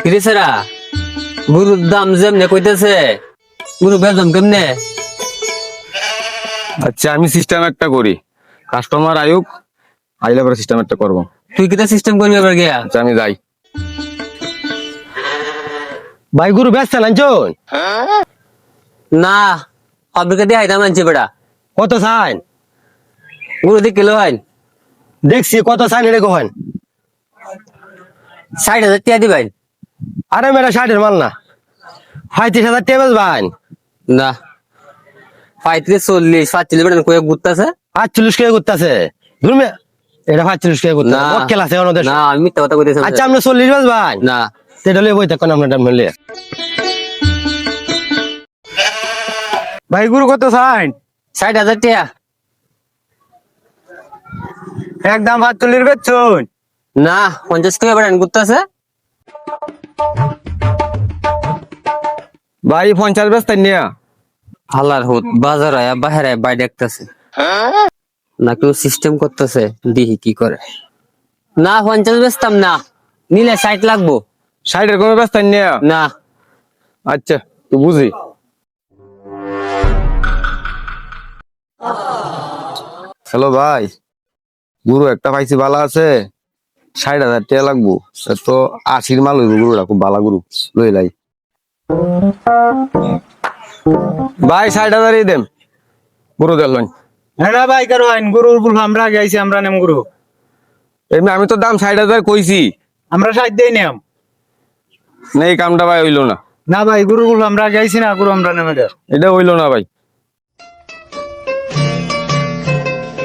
কিরেছেরা গরুর দাম যেমনে কইতেছে গরু বেদম কেমনে? আচ্ছা আমি সিস্টেম একটা করি, কাস্টমার আয়ুক আইলে পরে সিস্টেম একটা করবো। তুই কিতা সিস্টেম করবি এবার গিয়া? আচ্ছা আমি যাই। ভাই গরু বেচছেন আনছুন? না ফাব্রিকা দিয়ে আইতাম আনছি বেটা। কত চান? গরু দিয়ে কিলো হয় দেখছি কত চান এটা কহেন। 60,000 টাকা দিবেন? আরে মেয়েরা 60-এর মাল না, 35,000 টাকা বেচবেন। না 35, 40, 45 বেটা কয়ে ঘুরতেছে। 48 টাকা করতেছে ধরবে, এটা 45 টাকা করতেছে। না মক্কেল আছে ওদের। না আমি মিথ্যা কথা কইতেছি। আচ্ছা আপনি 40 বেচবেন? না সেটা লই বই তখন আপনার দাম হলে। ভাই গুরু কত চান? 60,000 টাকা। একদম 45 বেচছুন? না 50 টাকা বেটা ঘুরতেছে। ভাই 50 বেচতেন নিয়া। হালার হুত বাজার আয়া বাহির আয়া বাই দেখতেছে না কেউ সিস্টেম করতেছে, দেখি কি করে। না 50 বেচতাম না, নিলে 60 লাগবো। 60-এর কমে বেচতেন নিয়া? না আচ্ছা তো বুঝি। হ্যালো ভাই, গুরু একটা পাইছি বালা আছে, 60,000 টাকা লাগবো। তো 80-র মাল হইব, গুরুটা খুব বালা গুরু, লই লাই। ভাই 60,000-ই দেন, গুরু দেন। হ্যাঁ না ভাই কারো আইন গরুর বলবো আমরা আগে আইছি, আমরা নেম গরু, এমনি আমি তো দাম 60,000 কইছি, আমরা সাইড দেই নেম। না এই কামটা ভাই হইলো না। না ভাই গরুর বলবো আমরা আগে আইছি না, গরু আমরা নেমে দেয় এটা হইলো না ভাই।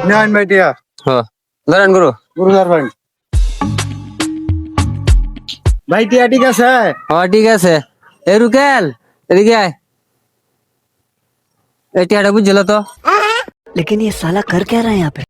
নেন ভাই টিয়া হ্যাঁ ধরেন গুরু। গরু ধর ভাই। ভাই টিয়া ঠিক আছে? হ্যাঁ ঠিক আছে। এ রুকেল এদিকে আয়, এই টিয়াটা বুঝছিল তো। लेकिन ये साला कर क्या रहा है यहाँ पे?